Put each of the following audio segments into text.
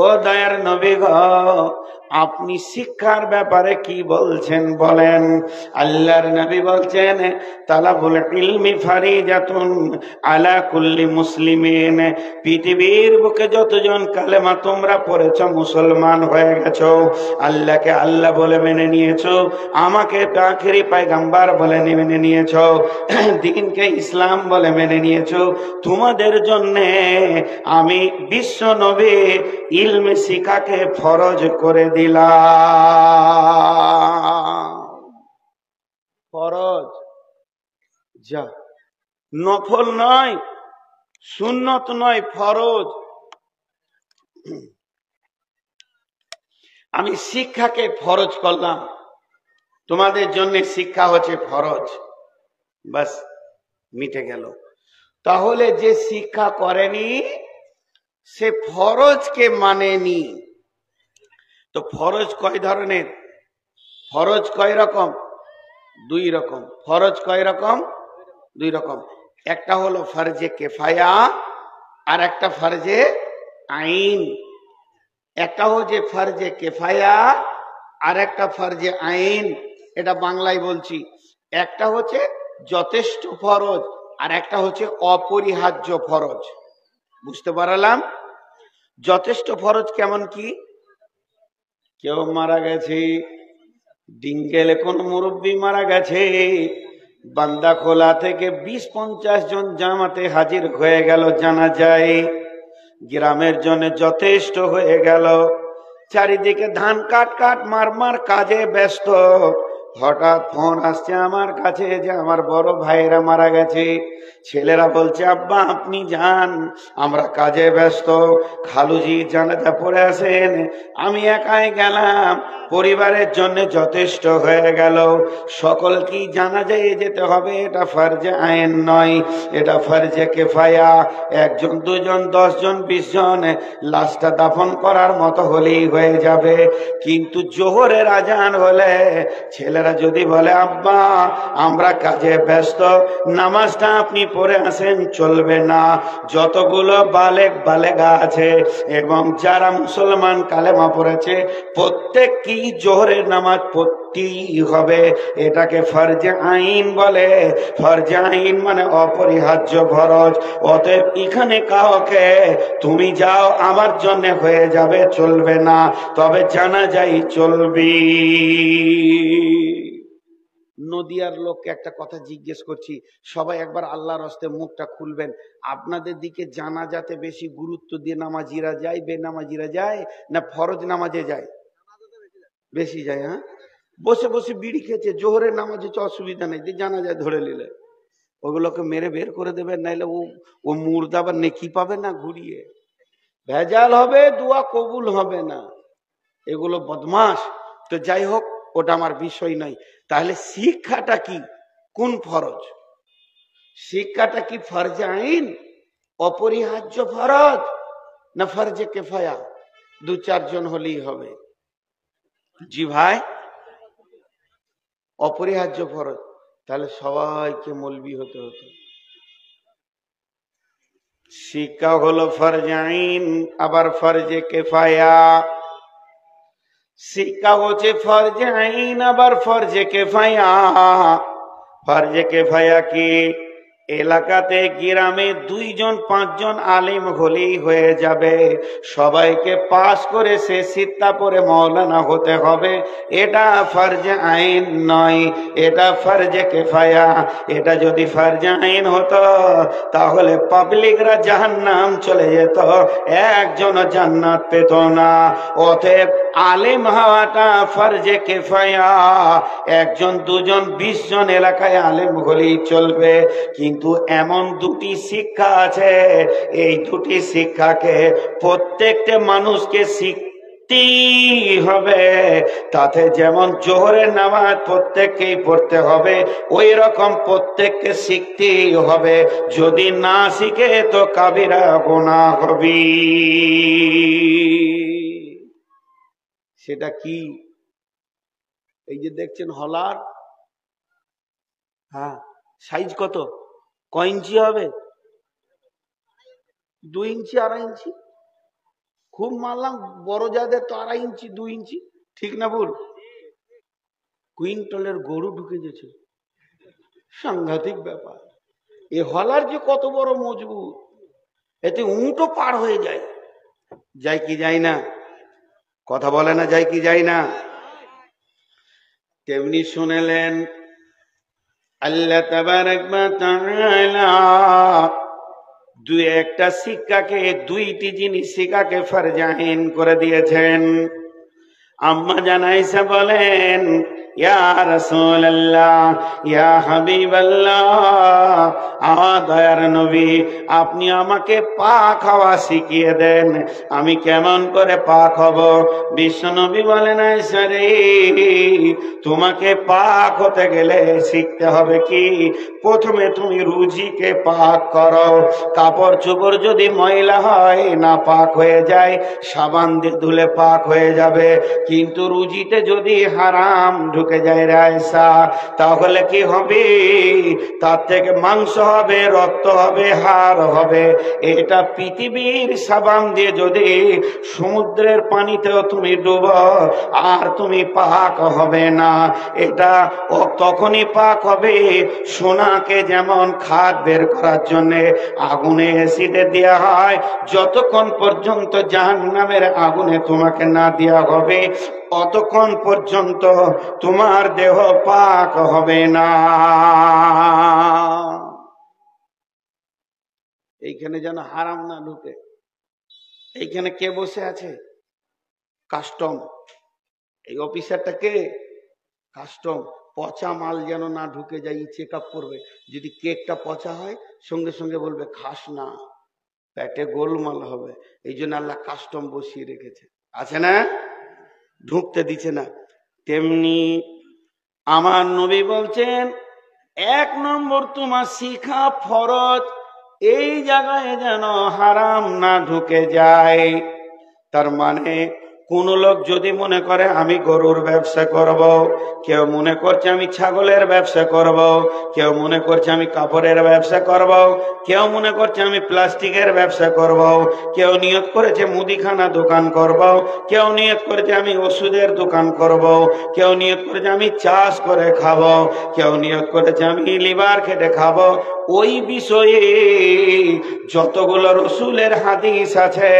ও দয়ার নবী গো, আপনি শিক্ষার ব্যাপারে কি বলছেন বলেন। আল্লাহর নবী বলছেন, তালাবুল ইলমি ফারিজাতুন আলা কুল্লি মুসলিমিন। পৃথিবীর বুকে যতজন কালেমা তোমরা পড়েছো, মুসলমান হয়ে গেছো, আল্লাহকে আল্লাহ বলে মেনে নিয়েছো, আমাকে আখেরি পয়গম্বর বলে মেনে নিয়েছো, দ্বীনকে ইসলাম বলে মেনে নিয়েছো, তোমাদের জন্যে আমি বিশ্ব নবী ইলমে শিখাকে ফরজ করে দিলাম। ফরজ, যা নফল নয়, সুন্নত নয়, ফরজ। আমি শিক্ষাকে ফরজ করলাম, তোমাদের জন্য শিক্ষা হচ্ছে ফরজ, বাস মিটে গেল। তাহলে যে শিক্ষা করেনি সে ফরজকে মানেনি। তো ফরজ কয় ধরনের? ফরজ কয় রকম? দুই রকম। ফরজ কয় রকম? দুই রকম। একটা হলো ফরজে কেফায়া, আর একটা ফরজে আইন। একটা হচ্ছে ফরজে কেফায়া, আর একটা ফরজে আইন। এটা বাংলায় বলছি। একটা হচ্ছে যথেষ্ট ফরজ, আর একটা হচ্ছে অপরিহার্য ফরজ। বুঝতে পারলাম? যথেষ্ট ফরজ কেমন কি? কেউ মারা গেছে, ডিঙ্গেলে কোন মুরব্বী মারা গেছে, বান্দা খোলা থেকে 20-50 জন জামাতে হাজির হয়ে গেল জানাজায়, গ্রামের জন্য যথেষ্ট হয়ে গেল। চারিদিকে ধান কাট মার কাজে ব্যস্ত। হঠাৎ ফোন আসছে আমার কাছে যে আমার বড় ভাইরা মারা গেছে। ছেলেরা বলছে, আব্বা আপনি যান, আমরা কাজে ব্যস্ত, খালুজি জানাজা পড়ে আসেন। আমি একাই গেলাম, পরিবারের জন্য যথেষ্ট হয়ে গেল। সকলকেই জানাজায় যেতে হবে, এটা ফরজে আইন নয়, এটা ফরজে কেফায়া। 1 জন 2 জন 10 জন 20 জন লাশটা দাফন করার মতো হলেই হয়ে যাবে। কিন্তু জোহরের আজান হলে ছেলেরা যদি বলে, আব্বা আমরা কাজে ব্যস্ত, নামাজটা আপনি পড়ে আসেন, চলবে না। যতগুলো বালেগা আছে এবং যারা মুসলমান কালেমা পড়েছে, প্রত্যেককেই জোহরের নামাজ পড়তেই হবে। এটাকে ফরজে আইন বলে। ফরজে আইন মানে অপরিহার্য ফরজ। অতএব এখানে কাউকে তুমি যাও আমার জন্য হয়ে যাবে চলবে না, তবে জানাজাই চলবি। নদিয়ার লোককে একটা কথা জিজ্ঞেস করছি, সবাই একবার আল্লাহর হস্তে মুখটা খুলবেন। আপনাদের দিকে জানাজাতে বেশি গুরুত্ব দিয়ে নামাজিরা যায়, বেনামাজিরা যায়, না ফরজ নামাজে যায়? বেশি যায়। হ্যাঁ, বসে বসে বিড়ি খেয়েছে, জোহরের নামাজ হচ্ছে অসুবিধা নেই, যে জানাজায় ধরে নিলে ওগুলোকে মেরে বের করে দেবেন, নাইলে ও মুর্দা আবার নেকি পাবে না, ঘুরিয়ে ভেজাল হবে, দোয়া কবুল হবে না। এগুলো বদমাস। তো যাই হোক, ওটা আমার বিষয় নয়। তাহলে শিক্ষাটা কি? কোন ফরজ? শিক্ষাটা কি ফরজে আইন, অপরিহার্য ফরজ, না ফরজে কেফায়া? 2-4 জন হলেই হবে। জি ভাই, অপরিহার্য ফরজ। তাহলে সবাইকে মৌলবি হতে হতো। শিক্ষা হলো ফরজে আইন, আবার ফরজে কেফায়া। শিক্ষা হচ্ছে ফরজে আইন, আবার ফরজে কেফায়া। ফরজে কেফায়া কি? এলাকাতে গ্রামে 2 জন 5 জন আলিম হলেই হয়ে যাবে, সবাইকে পাস করে সে সিত্তা পরে মৌলানা হতে হবে। এটা ফরজে আইন নয়, এটা ফরজে কেফায়া। এটা যদি ফরজে আইন হতো তাহলে পাবলিকরা জাহান্নাম চলে যেত, একজন জান্নাত পেত না। অতএব আলিম হওয়াটা ফরজে কেফায়া। 1 জন 2 জন 20 জন এলাকায় আলিম হলেই চলবে। কিন্তু এমন 2টি শিক্ষা আছে, এই 2টি শিক্ষাকে প্রত্যেকটা মানুষকে শিখতেই হবে। তাতে যেমন জোহরের নামাজ প্রত্যেককেই পড়তে হবে, ওই রকম প্রত্যেককে শিখতেই হবে। যদি না শিখে তো কাবিরা গুনাহ হবে। সেটা কি? এই যে দেখছেন হলার, হ্যাঁ, সাইজ কত? কয় ইঞ্চি হবে? 2 ইঞ্চি, 2.5 ইঞ্চি, খুব মারলাম, বড় যাদের তো 2.5 ইঞ্চি 2 ইঞ্চি, ঠিক না ভুল? কুইন্টলের গরু ঢুকে গেছে, সাংঘাতিক ব্যাপার। এ হলার যে কত বড় মজবুত, এতে উঁটও পার হয়ে যায়। যায় কি যায় না? কথা বলে না, যায় কি যায় না? তেমনি শুনেলেন আল্লাহ তাবারক ওয়া তাআলা দুই একটা শিক্ষাকে, 2টি জিনিস শিক্ষাকে ফরজাইন করে দিয়েছেন। আম্মা জান আয়েশা বলেন, ইয়া রাসূলুল্লাহ, ইয়া হাবিবাল্লাহ, দয়ার নবী, আপনি আমাকে পাক হওয়া শিখিয়ে দেন, আমি কেমন করে পাক হব? বিশ্ব নবী বলেন, আয়েশা রে, তোমাকে পাক হতে গেলে শিখতে হবে কি, প্রথমে তুমি রুজিকে পাক করো। কাপড় চোপড় যদি ময়লা হয়, না পাক হয়ে যায়, সাবান দিয়ে ধুলে পাক হয়ে যাবে। কিন্তু রুজিতে যদি হারাম ঢুকে যায় রে আয়েশা, তাহলে কি হবে? তার থেকে মাংস হবে, রক্ত হবে, হাড় হবে। এটা পৃথিবীর সাবান দিয়ে যদি সমুদ্রের পানিতেও তুমি ডুবো, আর তুমি পাক হবে না। এটা তখনই পাক হবে, সোনাকে যেমন খাদ বের করার জন্য আগুনে অ্যাসিডে দেওয়া হয়, যতক্ষণ পর্যন্ত জাহান্নামের আগুনে তোমাকে না দেওয়া হবে, অতক্ষণ পর্যন্ত তোমার দেহ পাক হবে না। এইখানে যেন হারাম না ঢুকে। এইখানে কে বসে আছে? কাস্টম। এই অফিসারটা কে? কাস্টম। পচা মাল যেন না ঢুকে যায়, চেক আপ করবে। যদি কেকটা পচা হয়, সঙ্গে সঙ্গে বলবে খাস না, পেটে গোলমাল হবে। এই জন্য আল্লাহ কাস্টম বসিয়ে রেখেছে, আছে না? ঢুকতে দিচ্ছে না। তেমনি আমার নবী বলছেন, 1 নম্বর তোমার শিখা ফরজ, এই জায়গায় যেন হারাম না ঢুকে যায়। তার মানে কোন লোক যদি মনে করে আমি গরুর ব্যবসা করব, কেউ মনে করছে আমি ছাগলের ব্যবসা করব, কেউ মনে করছে আমি কাপড়ের ব্যবসা করব, কেউ মনে করছে আমি প্লাস্টিকের ব্যবসা করব, কেউ নিয়ত করেছে মুদিখানা দোকান করব, কেউ নিয়ত করেছে আমি ওষুধের দোকান করব, কেউ নিয়ত করেছে আমি চাষ করে খাবো, কেউ নিয়ত করেছে আমি লিভার খেটে খাবো। ওই বিষয়ে যতগুলো রসুলের হাদিস আছে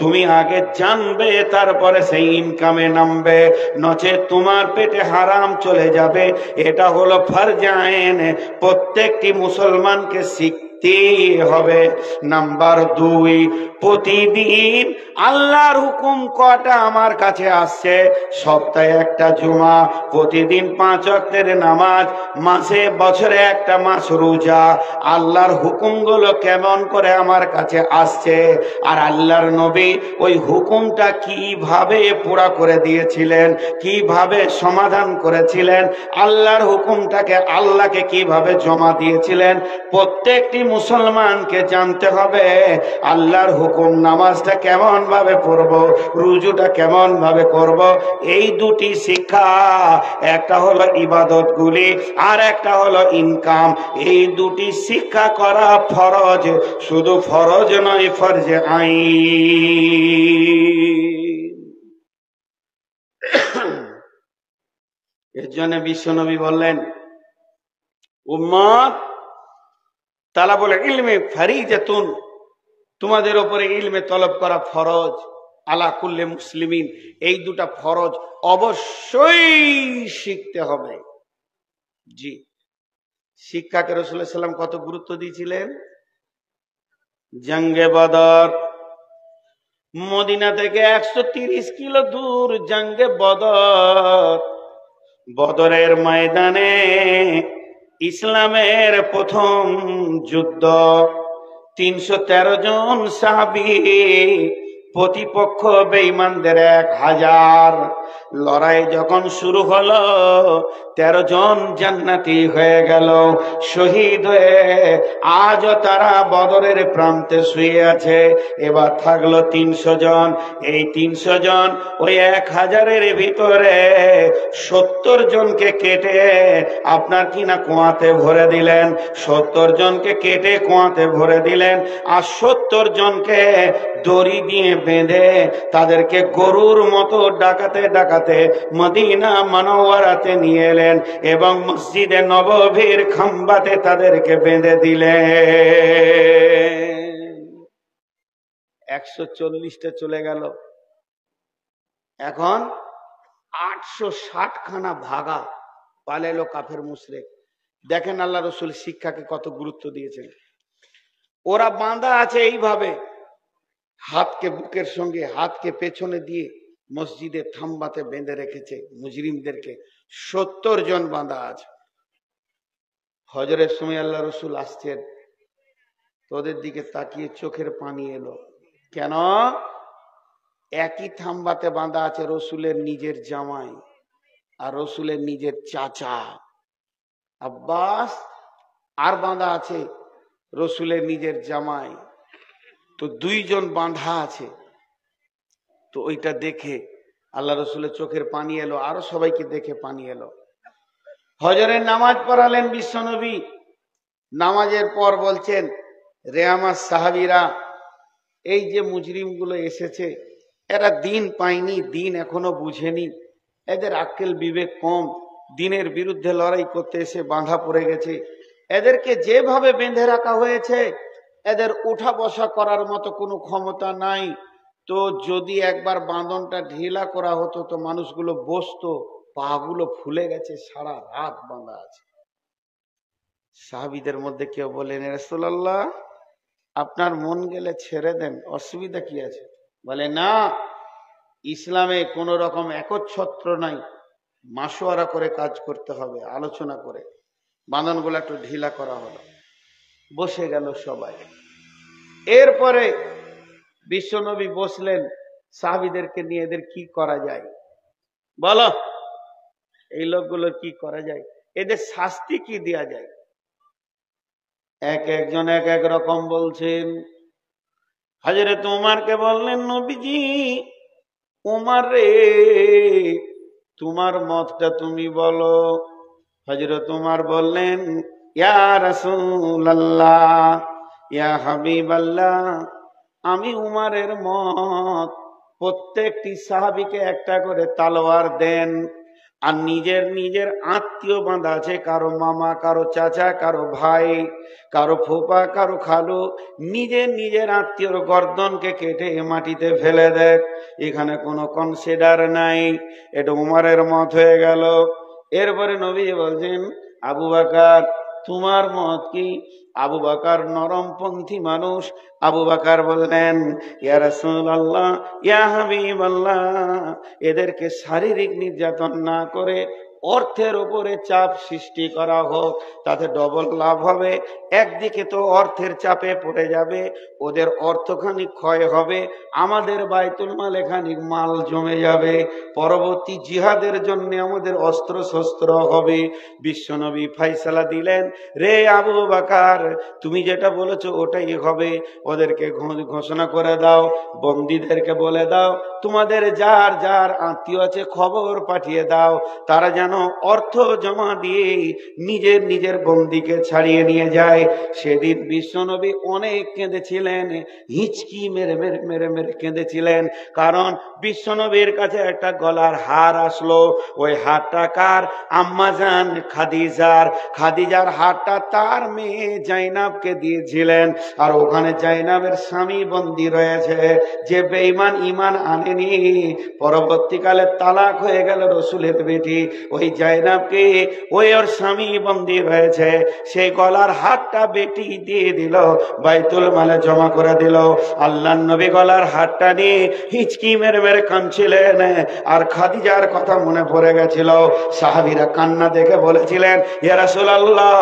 তুমি আগে জানবে, তারপরে সেই ইনকামে নামবে, নচেত তোমার পেটে হারাম চলে যাবে। এটা হলো ফরজাইন, প্রত্যেকটি মুসলমানকে শিখতে হবে। নাম্বার 2, প্রতিদিন আল্লাহর হুকুম কটা আমার কাছে আসছে? সপ্তাহে একটা জুমা, প্রতিদিন 5 ওয়াক্তের নামাজ, মাসে বছরে একটা মাস রোজা। আল্লাহর হুকুমগুলো কেমন করে আমার কাছে আসছে, আর আল্লাহর নবী ওই হুকুমটা কিভাবে পুরা করে দিয়েছিলেন, কিভাবে সমাধান করেছিলেন, আল্লাহর হুকুমটাকে আল্লাহকে কিভাবে জমা দিয়েছিলেন, প্রত্যেকটি মুসলমানকে জানতে হবে। আল্লাহর হুকুম, নামাজটা কেমন ভাবে পড়ব, রুজুটা কেমন ভাবে করব, এই 2টি শিক্ষা, একটা হলো ইবাদত গুলি, আর একটা হলো ইনকাম। এই 2টি শিক্ষা করা ফরজ, শুধু ফরজ নয়, ফরজে আইন। এর জন্য বিশ্বনবী বললেন, উম্মত তালাবুল ইলমি ফারিজাতুন, তোমাদের উপরে ইলমে তলব করা ফরজ, আলা কুল্লি মুসলিমিন। এই 2টা ফরজ অবশ্যই শিখতে হবে। জি, শিক্ষাকে রাসূলুল্লাহ সাল্লাল্লাহু আলাইহি ওয়াসাল্লাম কত গুরুত্ব দিয়েছিলেন। জঙ্গে বদর, মদিনা থেকে 130 কিলো দূর জঙ্গে বদর। বদরের ময়দানে ইসলামের প্রথম যুদ্ধ, 313 জন সাহাবী, প্রতিপক্ষ বেঈমানদের 1000। লড়াই যখন শুরু হলো, 13 জন জান্নাতি হয়ে গেল, শহীদ হয়ে আজও তারা বদরের প্রান্তে শুয়ে আছে। এবার থাকলো 300 জন। এই 300 জন ওই 1000-এর ভিতরে 70 জনকে কেটে আপনার কিনা কুয়াতে ভরে দিলেন, 70 জনকে কেটে কুয়াতে ভরে দিলেন, আর 70 জনকে দড়ি দিয়ে বেঁধে তাদেরকে গরুর মতো ডাকাতে ডাকাতে মদিনা মুনাওয়ারাতে নিয়ে এলেন এবং মসজিদে নববীর খাম্বাতে তাদেরকে বেঁধে দিলেন। 140টা চলে গেল, এখন 860 খানা ভাগা পালাইলো কাফের মুশরিক। দেখেন আল্লাহ রসুল শিক্ষাকে কত গুরুত্ব দিয়েছেন। ওরা বাঁধা আছে এইভাবে, হাতকে বুকের সঙ্গে হাতকে পেছনে দিয়ে মসজিদে থাম্বাতে বেঁধে রেখেছে মুজরিমদেরকে। 70 জন বাঁধা আছে। হজরের সময় আল্লাহ রসুল আসছেন, তোদের দিকে তাকিয়ে চোখের পানি এলো। কেন? একই থাম্বাতে বাঁধা আছে রসুলের নিজের জামাই আর রসুলের নিজের চাচা আব্বাস, আর বাঁধা আছে রসুলের নিজের জামাই। তো 2 জন বাঁধা আছে। তো ওইটা দেখে আল্লাহ রসুলের চোখের পানি এলো, আরো সবাইকে দেখে পানি এলো। হজরের নামাজ পড়ালেন বিশ্বনবী। নামাজের পর বলছেন, রে আমার সাহাবীরা, এই যে মুজরিমগুলো এসেছে এরা দিন পায়নি, দিন এখনো বুঝেনি, এদের আক্কেল বিবেক কম, দিনের বিরুদ্ধে লড়াই করতে এসে বাঁধা পড়ে গেছে। এদেরকে যেভাবে বেঁধে রাখা হয়েছে এদের উঠা বসা করার মতো কোনো ক্ষমতা নাই। তো যদি একবার বাঁধনটা ঢিলা করা হতো তো মানুষগুলো বসতো, পাগুলো ফুলে গেছে, সারা রাত বাঁধা আছে। সাহাবীদের মধ্যে কেউ বলেন, রাসূলুল্লাহ আপনার মন গেলে ছেড়ে দেন, অসুবিধা কি আছে? বলে না, ইসলামে কোন রকম একচ্ছত্র নাই, মাসোয়ারা করে কাজ করতে হবে, আলোচনা করে। বাঁধনগুলো একটু ঢিলা করা হলো, বসে গেল সবাই। এরপরে বিশ্বনবী বসলেন, সাহাবীদেরকে নিয়ে এদের কি করা যায় বলো, এই লোকগুলো কি করা যায়, এদের শাস্তি কি দেয়া যায়? এক একজন এক এক রকম বলছেন। হযরত উমরকে বললেন, নবীজি উমর রে, তোমার মতটা তুমি বলো। হযরত উমর বললেন, ইয়া রাসূলুল্লাহ, ইয়া হাবিবাল্লাহ, আমি উমরের মত প্রত্যেকটি সাহাবীকে একটা করে তলোয়ার দেন, আর নিজের নিজের আত্মীয় বাঁধা আছে, কারো মামা, কারো চাচা, কারো ভাই, কারো ফুপা, কারো খালু, নিজের নিজের আত্মীয়র গর্দনকে কেটে মাটিতে ফেলে দেয়। এখানে কোনো কনসিডার নাই। এটা উমরের মত হয়ে গেল। এরপরে নবী বলছেন, আবু বকর তোমার মত কি? আবু বকর নরমপন্থী মানুষ। আবু বকর বললেন, ইয়া রাসূলুল্লাহ, ইয়া হাবিবাল্লাহ, এদেরকে শারীরিক নির্যাতন না করে অর্থের উপরে চাপ সৃষ্টি করা হোক, তাতে ডবল লাভ হবে। একদিকে তো অর্থের চাপে পড়ে যাবে, ওদের অর্থখানিক ক্ষয় হবে, আমাদের বাইতুল মালে খানিক মাল জমে যাবে, পরবর্তী জিহাদের জন্য আমাদের অস্ত্র শস্ত্র হবে। বিশ্বনবী ফয়সালা দিলেন, রে আবু বকর, তুমি যেটা বলেছো ওটাই হবে। ওদেরকে ঘোষণা করে দাও, বন্দীদেরকে বলে দাও, তোমাদের যার যার আত্মীয় আছে খবর পাঠিয়ে দাও, তারা যেন অর্থ জমা দিয়ে নিজের নিজের বন্দীকে ছাড়িয়ে নিয়ে যায়। সেদিন বিশ্বনবী অনেক কেঁদেছিলেন, হিচকি মেরে মেরে মেরে মেরে কেঁদেছিলেন। কারণ বিশ্বনবীর কাছে একটা গলার হার আসলো। ওই হারটা কার? আম্মাজান খাদিজার। খাদিজার হারটা তার মেয়ে জাইনাবকে দিয়েছিলেন। আর ওখানে জাইনাবের স্বামী বন্দী রয়েছে, যে বেঈমান ঈমান আনেনি, পরবর্তীকালে তালাক হয়ে গেল রসুলের বেটি, ওই জাইনাবকে ওই ওর স্বামী বন্দী হয়েছে। সেই গলার হারটা বেটি দিয়ে দিল, বাইতুল মালে জমা করে দিল। আল্লাহর নবী গলার হারটা নিয়ে হিচকি মেরে মেরে কাঁদছিলেন, আর খাদিজার কথা মনে পড়ে গেছিল। সাহাবীরা কান্না দেখে বলেছিলেন, ইয়া রাসূলুল্লাহ,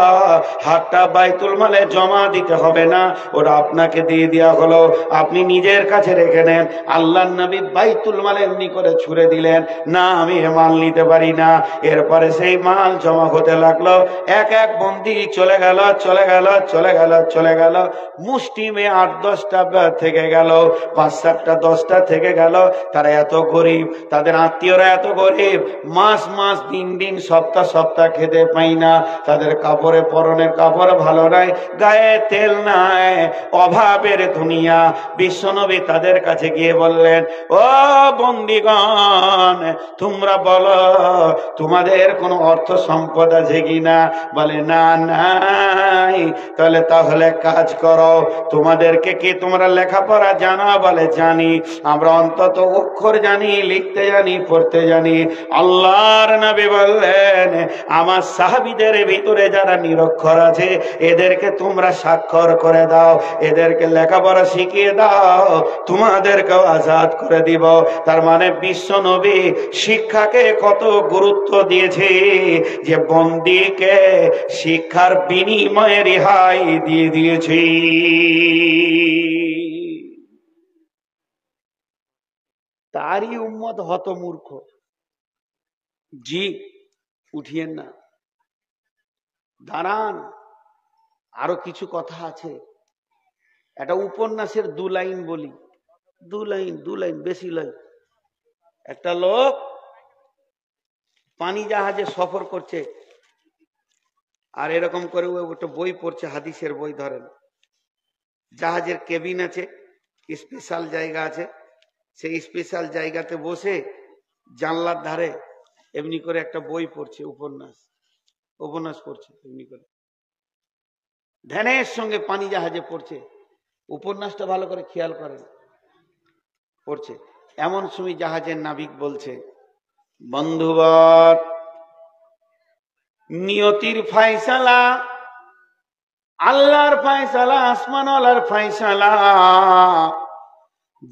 হারটা বাইতুল মালে জমা দিতে হবে না, ওটা আপনাকে দিয়ে দেওয়া হলো, আপনি নিজের কাছে রেখে নেন। আল্লাহর নবী বাইতুল মালে এমনি করে ছুড়ে দিলেন, না আমি মাল নিতে পারি না, এরপরে সেই মাল জমা হতে লাগলো। এক এক বন্দি চলে গেল, চলে গেল, চলে গেল, চলে গেল। মুষ্টিমে 8-10টা থেকে গেল, 5-7টা 10টা থেকে গেল। তারা এত গরিব, তাদের আত্মীয়রা এত গরিব, মাস মাস দিন দিন সপ্তাহ সপ্তাহ খেতে পাই না। তাদের কাপড়ে পরনের কাপড় ভালো নাই, গায়ে তেল নাই, অভাবের দুনিয়া। বিশ্বনবী তাদের কাছে গিয়ে বললেন, ও বন্দিগণ, তোমরা বলো তোমাদের কোনো অর্থ সম্পদ আছে কিনা? বলে না, নাই। তাহলে কাজ করো, তোমাদেরকে কি তোমরা লেখাপড়া জানা? বলে জানি, আমরা অন্তত অক্ষর জানি, লিখতে জানি, পড়তে জানি। আল্লাহর নবী বললেন, আমার সাহাবীদের ভিতরে যারা নিরক্ষর আছে এদেরকে তোমরা স্বাক্ষর করে দাও, এদেরকে লেখাপড়া শিখিয়ে দাও, তোমাদেরকেও আজাদ করে দিব। তার মানে বিশ্ব নবী শিক্ষাকে কত গুরুত্ব দিয়েছে, যে বন্দীকে শিক্ষার বিনিময়ে রেহাই দিয়ে দিয়েছে। তারই উম্মত হতমূর্খ। জি, উঠিয়েন না, দাঁড়ান, আরো কিছু কথা আছে। একটা উপন্যাসের 2 লাইন বলি, 2 লাইন, বেশি লাইন। একটা লোক পানি জাহাজে সফর করছে, আর এরকম করে ও একটা বই পড়ছে, হাদিসের বই। ধরেন, জাহাজের কেবিন আছে, স্পেশাল জায়গা আছে, সেই স্পেশাল জায়গাতে বসে জানলার ধারে এমনি করে একটা বই পড়ছে, উপন্যাস পড়ছে। এমনি করে ধ্যানের সঙ্গে পানি জাহাজে পড়ছে, উপন্যাসটা ভালো করে খেয়াল করেন, পড়ছে। এমন সময় জাহাজের নাবিক বলছে, বন্ধুবর, নিয়তির ফায়সালা, আল্লাহর ফায়সালা, আসমানওয়ালার ফায়সালা,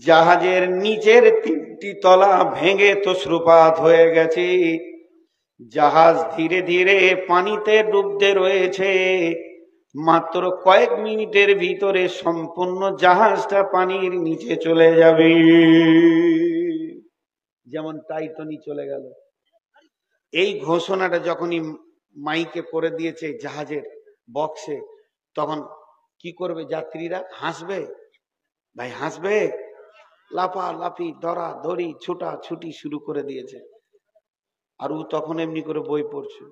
জাহাজের নিচের 3টি তলা ভেঙে তছরুপাত হয়ে গেছে, জাহাজ ধীরে ধীরে পানিতে ডুবতে রয়েছে। মাত্র কয়েক মিনিটের ভিতরে সম্পূর্ণ জাহাজটা পানির নিচে চলে যাবে, যেমন টাইটানিক চলে গেল। এই ঘোষণাটা যখনই মাইকে করে দিয়েছে জাহাজের বক্সে, তখন কি করবে যাত্রীরা? হাসবে, ভাই হাসবে। লাফালাফি, দড়াদড়ি, ছুটাছুটি শুরু করে দিয়েছে। আর ও তখন এমনি করে বই পড়ছে,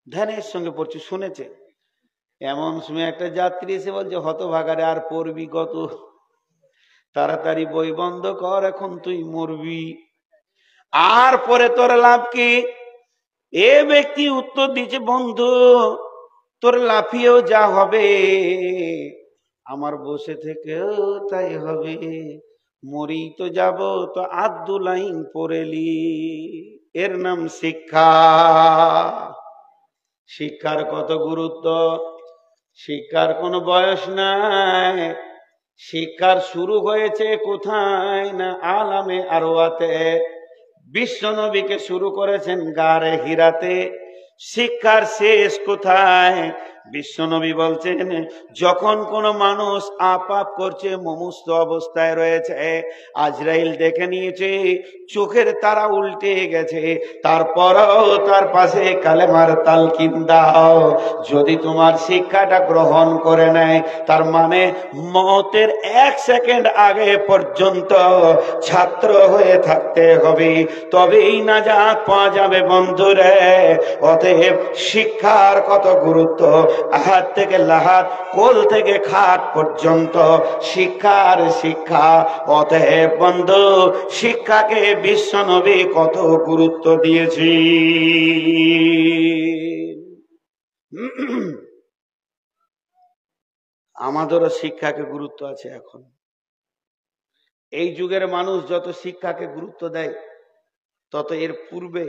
ধ্যানের সঙ্গে পড়ছে, শুনেছে। এমন সময় একটা যাত্রী এসে বলছে, হতভাগারে, আর পড়বি কত? তাড়াতাড়ি বই বন্ধ কর, এখন তুই মরবি, আর পরে তোর লাভ কি? এ ব্যক্তি উত্তর দিচ্ছে, বন্ধু, তোর লাফিয়েও যা হবে, আমার বসে থেকেও তাই হবে, মরি তো যাব, তো 2 লাইন পড়েলি। এর নাম শিক্ষা। শিক্ষার কত গুরুত্ব! শিক্ষার কোনো বয়স নাই। শিক্ষার শুরু হয়েছে কোথায়? না আলামে আরওয়াতে। বিশ্ব নবীকে শুরু করেছেন গারে হিরাতে। শিক্ষার শেষ কোথায়? বিশ্বনবী বলছেন, যখন কোন মানুষ আপাপ করছে, মুমূর্ষু অবস্থায় রয়েছে, আজরাইল দেখে নিয়েছে, চোখের তারা উল্টে গেছে, তারপরও তার পাশে কালেমার তালকিন দাও। যদি তোমার শিক্ষাটা গ্রহণ করে নেয়, তার মানে মওতের 1 সেকেন্ড আগে পর্যন্ত ছাত্র হয়ে থাকতে হবে, তবেই নাজাত পাওয়া যাবে। বন্ধুরে, অতএব শিক্ষার কত গুরুত্ব! আহাত থেকে লাহাত, কোল থেকে খাট পর্যন্ত শিক্ষার শিক্ষা। অতএব বন্ধু, শিক্ষাকে বিশ্বনবী কত গুরুত্ব দিয়েছি। আমাদেরও শিক্ষাকে গুরুত্ব আছে। এখন এই যুগের মানুষ যত শিক্ষাকে গুরুত্ব দেয়, তত এর পূর্বে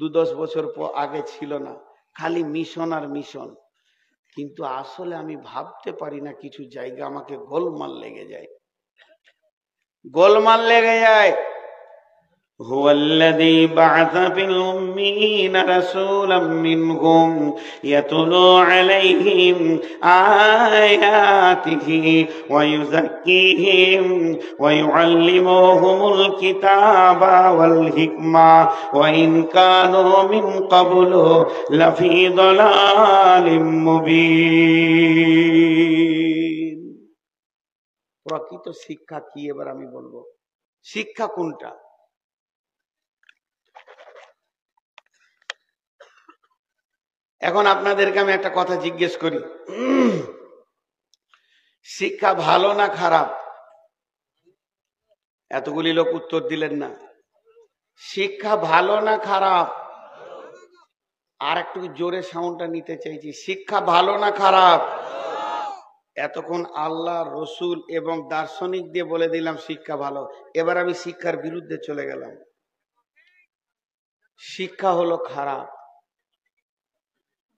2-10 বছর আগে ছিল না, খালি মিশন আর মিশন। কিন্তু আসলে আমি ভাবতে পারি না, কিছু জায়গা আমাকে গোলমাল লেগে যায়, গোলমাল লেগে যায়। هو الذي بعث في الأميين رسولا منهم يتلو عليهم آياته ويزكيهم ويعلمهم الكتاب والحكمة وإن كانوا من قبل لفي ضلال مبين। প্রকৃত শিক্ষা কি এবার আমি বলবো। শিক্ষা কোনটা? এখন আপনাদেরকে আমি একটা কথা জিজ্ঞেস করি, শিক্ষা ভালো না খারাপ? এতগুলি লোক উত্তর দিলেন না। শিক্ষা ভালো না খারাপ? আর একটু জোরে সাউন্ডটা নিতে চাইছি। শিক্ষা ভালো না খারাপ? এতক্ষণ আল্লাহ, রসুল এবং দার্শনিক দিয়ে বলে দিলাম শিক্ষা ভালো। এবার আমি শিক্ষার বিরুদ্ধে চলে গেলাম। শিক্ষা হলো খারাপ।